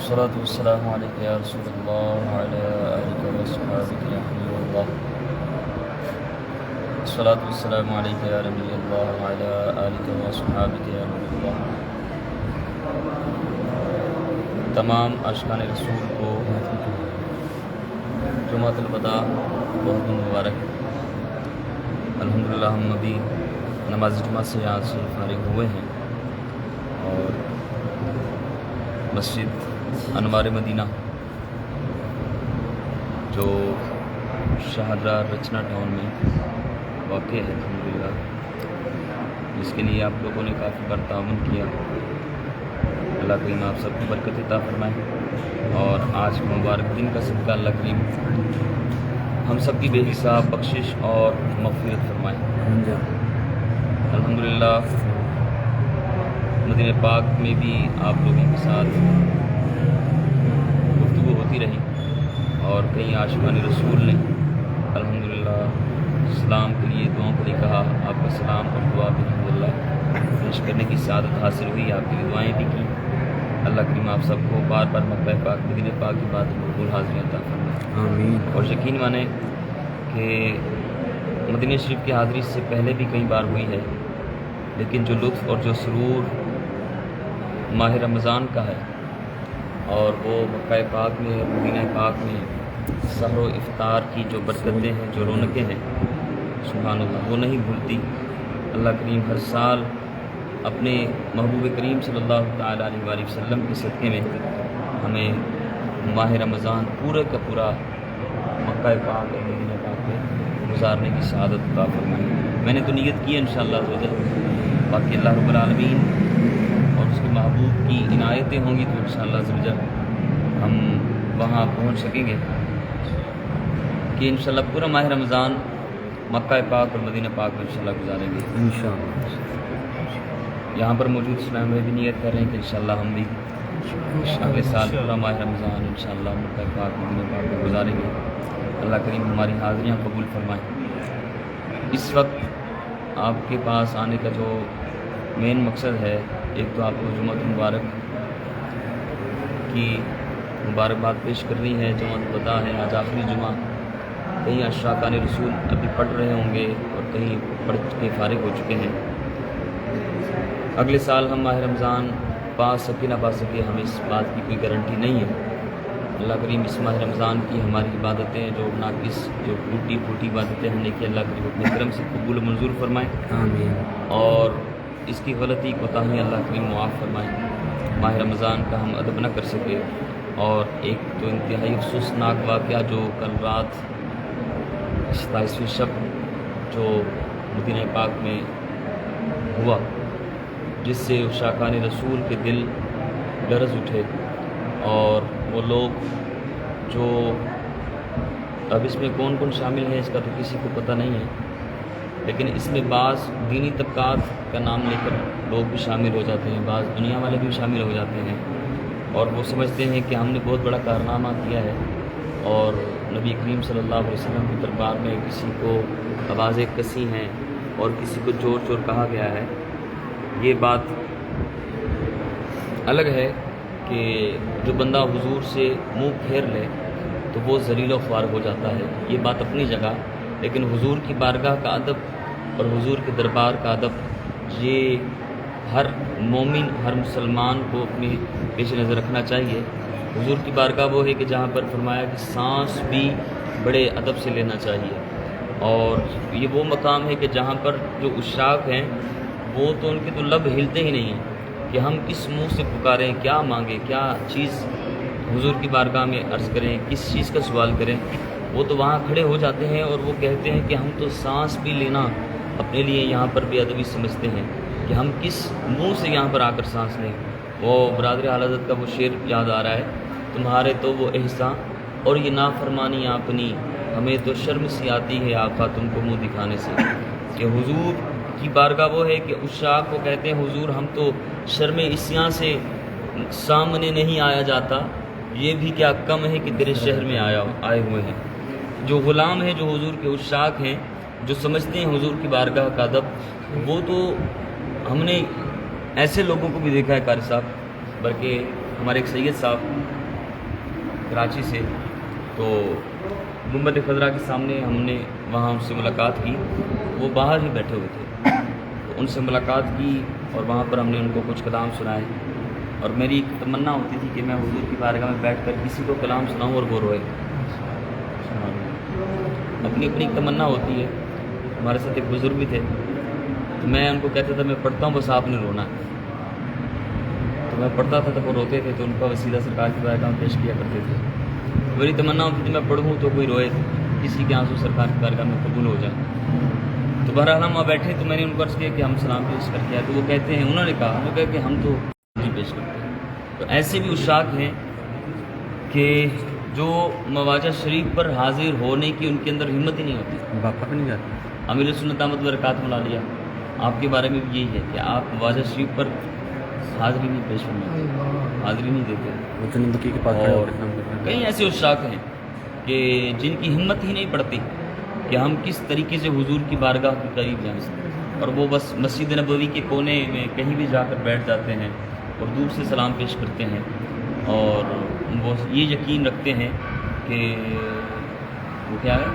والصلاة والسلام عليك يا رسول الله وعلى آلك وأصحابك يا حبيب الله. الصلاة والسلام عليك يا نبي الله وعلى آلك وأصحابك يا نبي الله. تمام عاشقان رسول کو جمعۃ الوداع بہت مبارک. الحمدللہ ہم ابھی نماز جمعہ سے یہاں سے فارغ ہوئے ہیں اور مسجد انوار مدینہ جو شاہدرہ رچنا ٹاؤن میں واقع ہے الحمدللہ، جس کے لیے آپ لوگوں نے کافی بار تعاون کیا. اللہ کریم آپ سب کو برکت عطا فرمائے اور آج مبارک دن کا صدقہ اللہ کریم ہم سب کی بے حساب بخشش اور مغفرت فرمائے. الحمدللہ مدینہ پاک میں بھی آپ لوگوں کے ساتھ گفتگو ہوتی رہی اور کئی عاشقان رسول نے الحمدللہ اسلام کے لیے دعاؤں کے لیے کہا. آپ کا سلام اور دعا بھی الحمدللہ پیش کرنے کی سعادت حاصل ہوئی. آپ کی دعائیں بھی کی. اللہ کریم آپ سب کو بار بار مکہ پاک مدینہ پاک کی بات مقبول حاضری عطا فرمائے. آمین. اور یقین مانیں کہ مدینہ شریف کی حاضری سے پہلے بھی کئی بار ہوئی ہے، لیکن جو لطف اور جو سرور ماہ رمضان کا ہے اور وہ مکہ پاک میں مدینہ پاک میں سحر و افطار کی جو برکتیں ہیں، جو رونقیں ہیں، سبحان اللہ وہ نہیں بھولتی. اللہ کریم ہر سال اپنے محبوب کریم صلی اللہ تعالیٰ علیہ وآلہ وسلم کے صدقے میں ہمیں ماہ رمضان پورے کا پورا مکہ پاک اور مدینہ پاک میں گزارنے کی سعادت عطا فرمائے. میں نے تو نیت کی ہے انشاءاللہ عزوجل، باقی اللہ رب العالمین اور اس کے محبوب کی عنایتیں ہوں گی تو انشاءاللہ عزوجل ہم وہاں پہنچ سکیں گے کہ انشاءاللہ پورا ماہ رمضان مکہ پاک اور مدینہ پاک میں انشاءاللہ گزاریں گے انشاءاللہ. یہاں پر موجود اسلام میں بھی نیت کر رہے ہیں کہ انشاءاللہ ہم بھی اگلے سال پورا ماہ رمضان انشاءاللہ مکہ پاک مدینہ پاک میں گزاریں گے. اللہ کریم ہماری حاضریاں قبول فرمائیں. اس وقت آپ کے پاس آنے کا جو مین مقصد ہے، ایک تو آپ کو جمعۃ مبارک کی مبارکباد پیش کرنی ہے. جمعۃ الوداع ہے، آج آخری جمعہ. کئی عاشقان رسول ابھی پڑھ رہے ہوں گے اور کہیں پڑھ کے فارغ ہو چکے ہیں. اگلے سال ہم ماہ رمضان پا سکے نہ پا سکے، ہمیں اس بات کی کوئی گارنٹی نہیں ہے. اللہ کریم اس ماہ رمضان کی ہماری عبادتیں جو ناقص جو ٹوٹی پھوٹی عبادتیں ہم نے کی، اللہ کریم اپنے کرم سے قبول و منظور فرمائیں. آمین. اور اس کی غلطی کوتاہیاں اللہ کریم معاف فرمائیں. ماہ رمضان کا ہم ادب نہ کر سکے. اور ایک تو انتہائی افسوسناک واقعہ جو کل رات 27ویں شب جو مدینہ پاک میں ہوا، جس سے عاشقان رسول کے دل لرز اٹھے. اور وہ لوگ جو اب اس میں کون کون شامل ہیں اس کا تو کسی کو پتہ نہیں ہے، لیکن اس میں بعض دینی طبقات کا نام لے کر لوگ بھی شامل ہو جاتے ہیں، بعض دنیا والے بھی شامل ہو جاتے ہیں اور وہ سمجھتے ہیں کہ ہم نے بہت بڑا کارنامہ کیا ہے اور نبی کریم صلی اللہ علیہ وسلم کے دربار میں کسی کو آوازیں کسی ہیں اور کسی کو چور چور کہا گیا ہے. یہ بات الگ ہے کہ جو بندہ حضور سے منہ پھیر لے تو وہ ذلیل و خوار ہو جاتا ہے، یہ بات اپنی جگہ. لیکن حضور کی بارگاہ کا ادب اور حضور کے دربار کا ادب یہ ہر مومن ہر مسلمان کو اپنی پیش نظر رکھنا چاہیے. حضور کی بارگاہ وہ ہے کہ جہاں پر فرمایا کہ سانس بھی بڑے ادب سے لینا چاہیے. اور یہ وہ مقام ہے کہ جہاں پر جو عشاق ہیں وہ تو ان کے تو لب ہلتے ہی نہیں ہیں کہ ہم کس منہ سے پکاریں، کیا مانگیں، کیا چیز حضور کی بارگاہ میں عرض کریں، کس چیز کا سوال کریں. وہ تو وہاں کھڑے ہو جاتے ہیں اور وہ کہتے ہیں کہ ہم تو سانس بھی لینا اپنے لیے یہاں پر بے ادبی سمجھتے ہیں کہ ہم کس منہ سے یہاں پر آ کر سانس لیں. وہ برادر اعلی حضرت کا وہ شعر یاد آ رہا ہے، تمہارے تو وہ احسان اور یہ نافرمانی اپنی، ہمیں تو شرم سی آتی ہے آقا تم کو منہ دکھانے سے. کہ حضور کی بارگاہ وہ ہے کہ عشاق کو کہتے ہیں حضور ہم تو شرم عصیاں سے سامنے نہیں آیا جاتا، یہ بھی کیا کم ہے کہ تیرے شہر میں آئے ہوئے ہیں. جو غلام ہیں، جو حضور کے عشاق ہیں، جو سمجھتے ہیں حضور کی بارگاہ کا ادب، وہ تو ہم نے ایسے لوگوں کو بھی دیکھا ہے قاری صاحب، بلکہ ہمارے ایک سید صاحب کراچی سے، تو گنبد خضرا کے سامنے ہم نے وہاں ان سے ملاقات کی. وہ باہر ہی بیٹھے ہوئے تھے، تو ان سے ملاقات کی اور وہاں پر ہم نے ان کو کچھ کلام سنائے. اور میری ایک تمنا ہوتی تھی کہ میں حضور کی بارگاہ میں بیٹھ کر کسی کو کلام سناؤں اور وہ روئے. اپنی اپنی ایک تمنا ہوتی ہے. ہمارے ساتھ ایک بزرگ بھی تھے، تو میں ان کو کہتا تھا میں پڑھتا ہوں بس آپ نے رونا ہے. تو میں پڑھتا تھا تو وہ روتے تھے، تو ان کا وسیلہ سرکار کی بارگاہ میں پیش کیا کرتے تھے. میری تمنا ہوتی تھی میں پڑھوں تو کوئی روئے، کسی کے آنسو سرکار کی بارگاہ میں قبول ہو جائے. تو بہرحال ہم وہاں بیٹھے، تو میں نے ان کو عرض کیا کہ ہم سلام پیش کر کے، تو وہ کہتے ہیں، انہوں نے کہا کہ ہم تو نہیں پیش کرتے ہیں. تو ایسے بھی عشاق ہیں کہ جو مواجہ شریف پر حاضر ہونے کی ان کے اندر ہمت ہی نہیں ہوتی. واپس نہیں جاتے. امیر سنت احمد برکات ملالیہ آپ کے بارے میں بھی یہی ہے کہ آپ مواجہ شریف پر حاضری نہیں پیش کرنا، حاضری نہیں دیتے. اور کئی ایسے عشاق ہیں کہ جن کی ہمت ہی نہیں پڑتی کہ ہم کس طریقے سے حضور کی بارگاہ کے قریب جائیں، اور وہ بس مسجد نبوی کے کونے میں کہیں بھی جا کر بیٹھ جاتے ہیں اور دور سے سلام پیش کرتے ہیں. اور وہ یہ یقین رکھتے ہیں کہ وہ کیا ہے،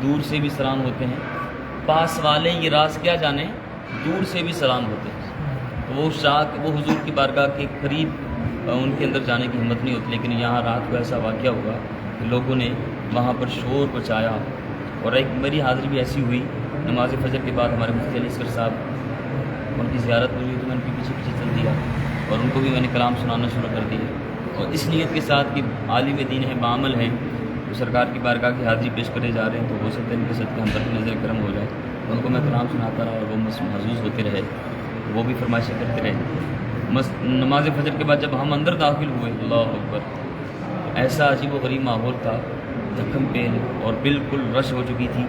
دور سے بھی سلام ہوتے ہیں، پاس والے یہ راز کیا جانے، دور سے بھی سلام ہوتے ہیں. تو وہ عشاق، وہ حضور کی بارگاہ کے قریب ان کے اندر جانے کی ہمت نہیں ہوتی. لیکن یہاں رات کو ایسا واقعہ ہوا کہ لوگوں نے وہاں پر شور مچایا. اور ایک میری حاضری بھی ایسی ہوئی، نماز فجر کے بعد ہمارے مفتی علی اصغر صاحب ان کی زیارت ہوئی، تو میں ان کے پیچھے پیچھے چل دیا اور ان کو بھی میں نے کلام سنانا شروع کر دیا. اور اس نیت کے ساتھ کہ عالم دین ہے، بعمل ہیں، تو سرکار کی بارگاہ کی حاضری پیش کرے جا رہے ہیں، تو ہو سکتا ہے ان کے صدقے ہم پر بھی نظر کرم ہو جائے. تو ان کو میں کلام سناتا رہا اور وہ محظوظ ہوتے رہے، وہ بھی فرمائشیں کرتے رہے. نماز فجر کے بعد جب ہم اندر داخل ہوئے، اللہ اکبر، ایسا عجیب و غریب ماحول تھا، دھکم پیل اور بالکل رش ہو چکی تھی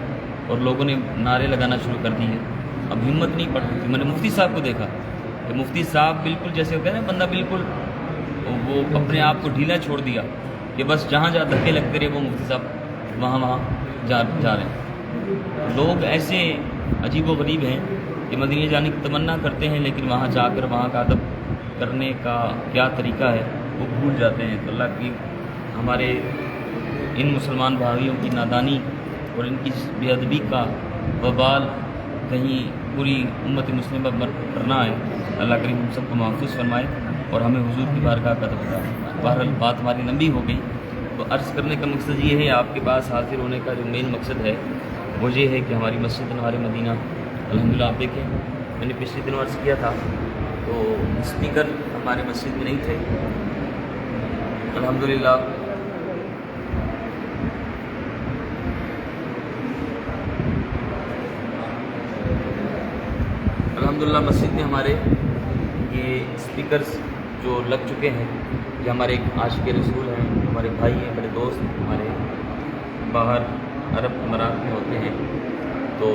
اور لوگوں نے نعرے لگانا شروع کر دیے. اب ہمت نہیں پڑ رہی تھی. میں نے مفتی صاحب کو دیکھا کہ مفتی صاحب بالکل جیسے ہوتا ہے نا بندہ، بالکل وہ اپنے آپ کو ڈھیلا چھوڑ دیا کہ بس جہاں جہاں دھکے لگتے رہے وہ مفتی صاحب وہاں جا رہے ہیں. لوگ ایسے عجیب و غریب ہیں کہ مدینے جانے کی تمنا کرتے ہیں، لیکن وہاں جا کر وہاں کا ادب کرنے کا کیا طریقہ ہے وہ بھول جاتے ہیں. تو اللہ کی ہمارے ان مسلمان بھائیوں کی نادانی اور ان کی بے ادبی کا وبال کہیں پوری امت مسلمہ پر نہ آئے. اللہ کریم ہم سب کو محفوظ فرمائے اور ہمیں حضور کی بارگاہ کا ادب بتائے. بہرحال بات ہماری لمبی ہو گئی، تو عرض کرنے کا مقصد یہ ہے، آپ کے پاس حاضر ہونے کا جو مین مقصد ہے وہ یہ ہے کہ ہماری مسجد انوار مدینہ الحمدللہ آپ دیکھیں، میں نے پچھلے دنوں عرض کیا تھا تو اسپیکر ہمارے مسجد میں نہیں تھے. الحمدللہ مسجد میں ہمارے یہ اسپیکرز جو لگ چکے ہیں. یہ ہمارے ایک عاشق رسول ہیں، ہمارے بھائی ہیں، بڑے دوست ہمارے باہر عرب امارات میں ہوتے ہیں. تو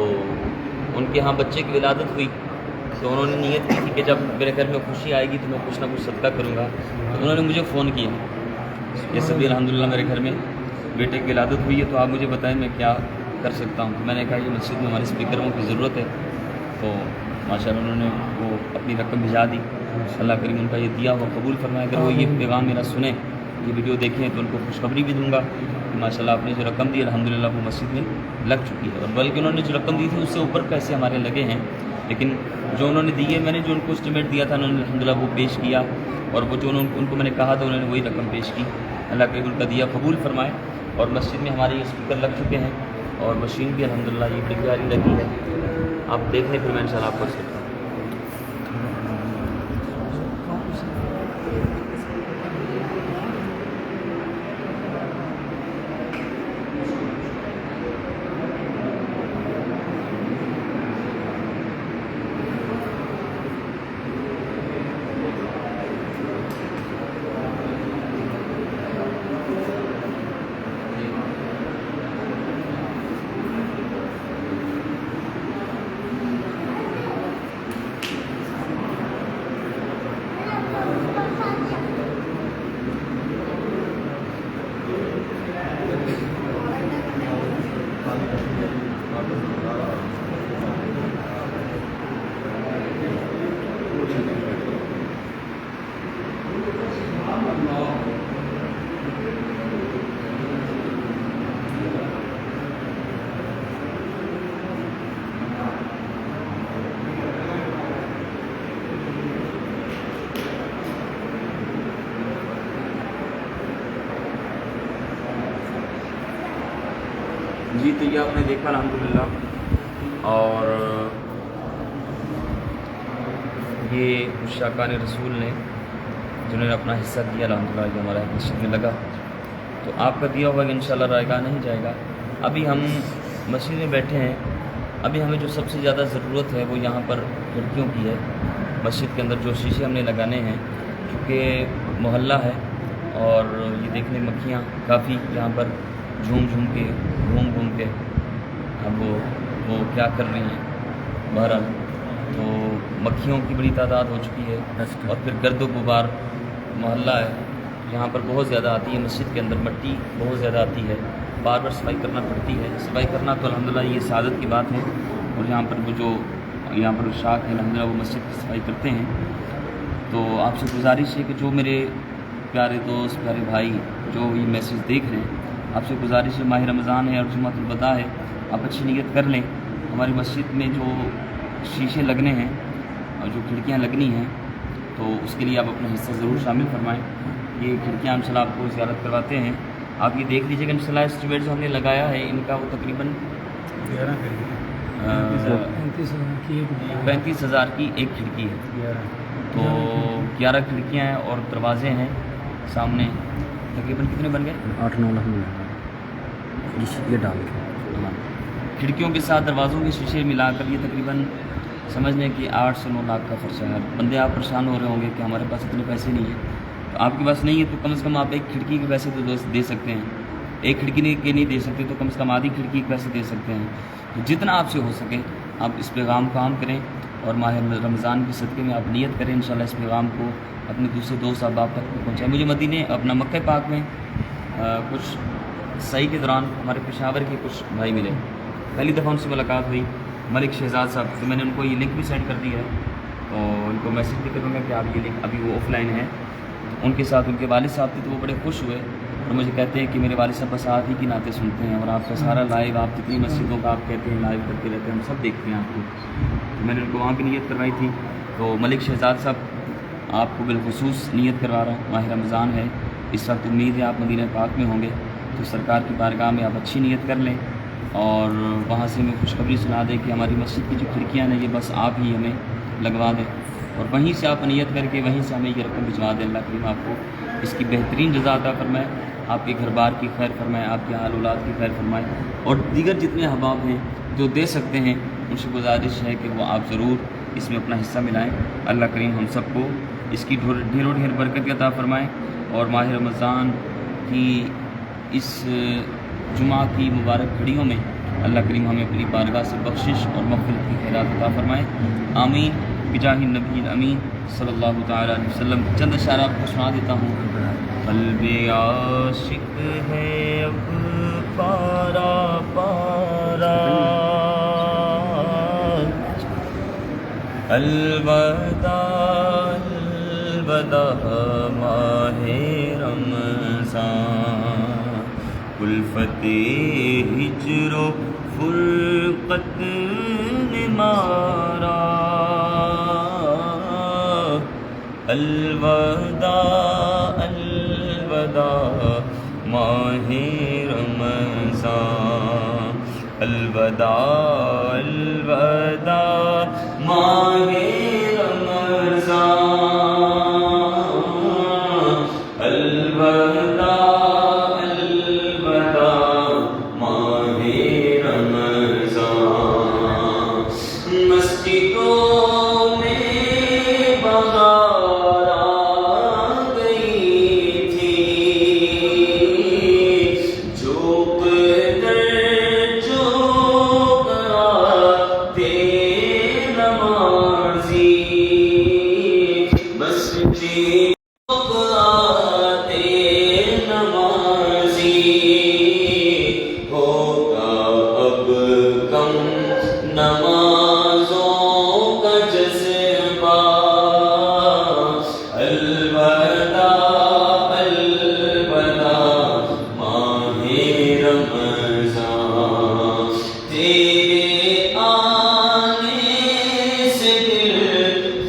ان کے ہاں بچے کی ولادت ہوئی، تو انہوں نے نیت کی تھی کہ جب میرے گھر میں خوشی آئے گی تو میں کچھ نہ کچھ صدقہ کروں گا. تو انہوں نے مجھے فون کیا کہ سبھی الحمدللہ میرے گھر میں بیٹے کی ولادت ہوئی ہے، تو آپ مجھے بتائیں میں کیا کر سکتا ہوں. میں نے کہا یہ مسجد میں ہمارے اسپیکروں کی ضرورت ہے. تو ماشاء اللہ انہوں نے وہ اپنی رقم بھیجا دی. اللہ کریم ان کا یہ دیا ہوا قبول فرمائے. اگر وہ یہ پیغام میرا سنیں، یہ ویڈیو دیکھیں، تو ان کو خوشخبری بھی دوں گا کہ ماشاء اللہ آپ نے جو رقم دی الحمدللہ وہ مسجد میں لگ چکی ہے. اور بلکہ انہوں نے جو رقم دی تھی اس سے اوپر پیسے ہمارے لگے ہیں، لیکن جو انہوں نے دیے، میں نے جو ان کو اسٹیمیٹ دیا تھا انہوں نے الحمدللہ وہ پیش کیا. اور وہ جو ان کو میں نے کہا تھا انہوں نے وہی رقم پیش کی. اللہ کریم ان کا دیا قبول فرمائے. اور مسجد میں ہمارے یہ اسپیکر لگ چکے ہیں اور مشین بھی الحمدللہ یہ بڑی پیاری لگی ہے. آپ دیکھ لیں، پھر میں انشاءاللہ آپ کو سکتا ہوں. جی تو یہ آپ نے دیکھا الحمدللہ، اور یہ عشاقان رسول نے جنہوں نے اپنا حصہ دیا الحمدللہ، یہ ہمارا مسجد میں لگا، تو آپ کا دیا ہوا کہ انشاءاللہ رائگاں نہیں جائے گا۔ ابھی ہم مسجد میں بیٹھے ہیں، ابھی ہمیں جو سب سے زیادہ ضرورت ہے وہ یہاں پر کھڑکیوں کی ہے۔ مسجد کے اندر جو شیشے ہم نے لگانے ہیں، چونکہ محلہ ہے اور یہ دیکھنے مکھیاں کافی یہاں پر گھوم گھوم کے اب وہ کیا کر رہی ہیں، بہرحال تو مکھیوں کی بڑی تعداد ہو چکی ہے، اور پھر گرد و غبار محلہ ہے یہاں پر بہت زیادہ آتی ہے، مسجد کے اندر مٹی بہت زیادہ آتی ہے، بار بار صفائی کرنا پڑتی ہے۔ صفائی کرنا تو الحمدللہ یہ سعادت کی بات ہے، اور یہاں پر وہ جو یہاں پر شاخ ہے الحمدللہ وہ مسجد کی صفائی کرتے ہیں۔ تو آپ سے گزارش ہے کہ جو میرے پیارے دوست، پیارے بھائی جو یہ میسیج دیکھ رہے ہیں، آپ سے گزارش ہے، ماہ رمضان ہے اور جمعۃ الوداع ہے، آپ اچھی نیت کر لیں۔ ہماری مسجد میں جو شیشے لگنے ہیں اور جو کھڑکیاں لگنی ہیں، تو اس کے لیے آپ اپنا حصہ ضرور شامل فرمائیں۔ یہ کھڑکیاں انشاءاللہ آپ کو زیارت کرواتے ہیں، آپ یہ دیکھ لیجیے کہ انشاءاللہ اسٹیمیٹ جو ہم نے لگایا ہے ان کا وہ تقریباً 35,000 کی ایک کھڑکی ہے، تو 11 کھڑکیاں ہیں اور دروازے ہیں سامنے، تقریباً کتنے بن گئے؟ 8-9 لاکھ یہ ڈال کے، ہاں، کھڑکیوں کے ساتھ دروازوں کے شیشے ملا کر یہ تقریباً سمجھ لیں کہ 8 سے 9 لاکھ کا خرچہ ہے۔ بندے آپ پریشان ہو رہے ہوں گے کہ ہمارے پاس اتنے پیسے نہیں ہیں، تو آپ کے پاس نہیں ہے تو کم سے کم آپ ایک کھڑکی کے پیسے تو دے سکتے ہیں، ایک کھڑکی کے نہیں دے سکتے تو کم سے کم آدھی کھڑکی کے پیسے دے سکتے ہیں۔ تو جتنا آپ سے ہو سکے آپ اس پیغام کو عام کریں، اور ماہ رمضان کے صدقے میں آپ نیت کریں انشاءاللہ اس پیغام کو اپنے دوسرے دوست احباب تک پہنچائیں۔ مجھے مدینے اپنا مکہ پاک میں کچھ صحیح کے دوران ہمارے پشاور کے کچھ بھائی ملے، پہلی دفعہ ان سے ملاقات ہوئی، ملک شہزاد صاحب، تو میں نے ان کو یہ لنک بھی سینڈ کر دی ہے، تو ان کو میسیج بھی کروں گا کہ آپ یہ لنک، ابھی وہ آف لائن ہے، ان کے ساتھ ان کے والد صاحب تھے تو وہ بڑے خوش ہوئے، اور مجھے کہتے ہیں کہ میرے والد صاحب بس آپ ہی کی نعتیں سنتے ہیں، اور آپ کا سارا لائیو، آپ جتنی مسجدوں کا آپ کہتے ہیں لائیو کرتے رہتے ہیں، ہم سب دیکھتے ہیں آپ کو۔ تو میں نے ان کو وہاں بھی نیت کروائی تھی، تو ملک شہزاد صاحب آپ کو بالخصوص نیت کروا رہا ہوں، ماہ رمضان ہے، اس وقت امید ہے آپ مدینہ پاک میں ہوں گے، تو سرکار کی بارگاہ میں آپ اچھی نیت کر لیں، اور وہاں سے ہمیں خوشخبری سنا دیں کہ ہماری مسجد کی جو کھڑکیاں ہیں یہ بس آپ ہی ہمیں لگوا دیں، اور وہیں سے آپ نیت کر کے وہیں سے ہمیں یہ رقم بھجوا دیں۔ اللہ کریم آپ کو اس کی بہترین جزا عطا فرمائے، آپ کے گھر بار کی خیر فرمائے، آپ کے اہل اولاد کی خیر فرمائے، اور دیگر جتنے احباب ہیں جو دے سکتے ہیں ان سے گزارش ہے کہ وہ آپ ضرور اس میں اپنا حصہ ملائیں۔ اللہ کریم ہم سب کو اس کی ڈھیروں ڈھیر برکت عطا فرمائے، اور ماہ رمضان کی اس جمعہ کی مبارک گھڑیوں میں اللہ کریم ہمیں اپنی بارگاہ سے بخشش اور مغفرت کی خیرات عطا فرمائے، آمین بجاہ النبی الامین صلی اللہ تعالیٰ علیہ وسلم۔ چند اشعار آپ کو سنا دیتا ہوں۔ قلب عاشق ہے اب پارا پارا، الوداع الوداع ماہ رمضان، الفت ہجر و فرقت نے مارا، الوداع الوداع ماہ رمضان، الوداع الوداع ماہ رمضان، الوداع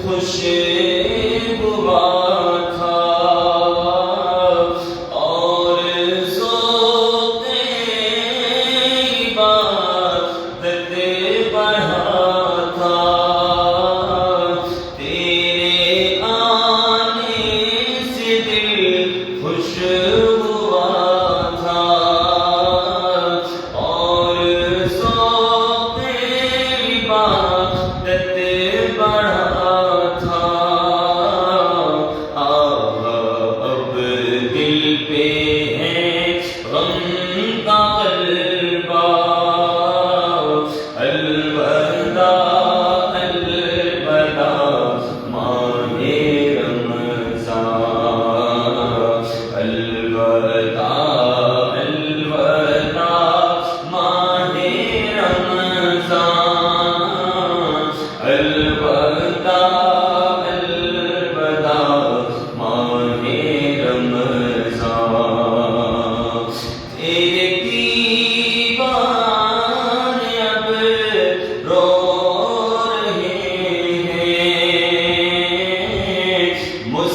خوش ہوا تھا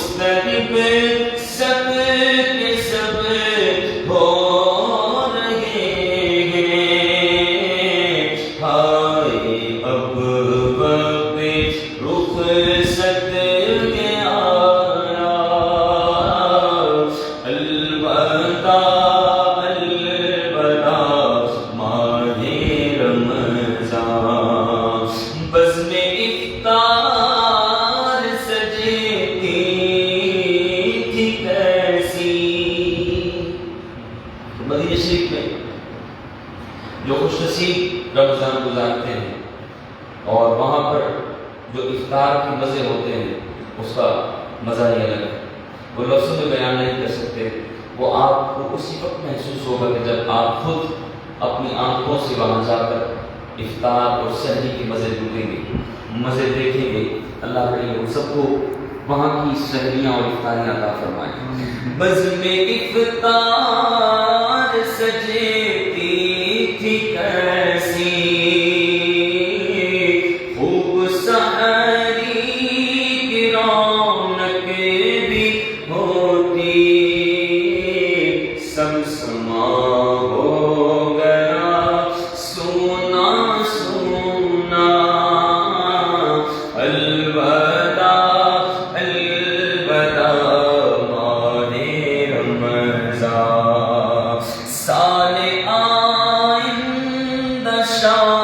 مستقب سب کے سب ہو رہے ہیں، ہائے اب وقت رخصت کے آیا، الوداع الوداع ماہ رمضان، بزم افطار سجتی تھی کیسی۔ مدینہ شریف میں جو خوش نصیب رمضان گزارتے ہیں اور وہاں پر جو افطار کے مزے ہوتے ہیں اس کا مزہ ہی الگ ہے، وہ لفظوں میں بیان نہیں کر سکتے۔ وہ آپ کو اسی وقت محسوس ہوگا کہ جب آپ خود اپنی آنکھوں سے وہاں جا کر افطار اور سحری کے مزے لوٹیں گے، مزے دیکھیں گے۔ اللہ کرے ہم سب کو وہاں کی سحریاں اور افطاریاں عطا فرمائے۔ بزم افطار سجتی تھی کیسی، خوب سحری کی رونق بھی ہوتی، سمسما ہو گیا سونا سونا، الوداع الوداع ماہ رمضان، سال آئندہ شاید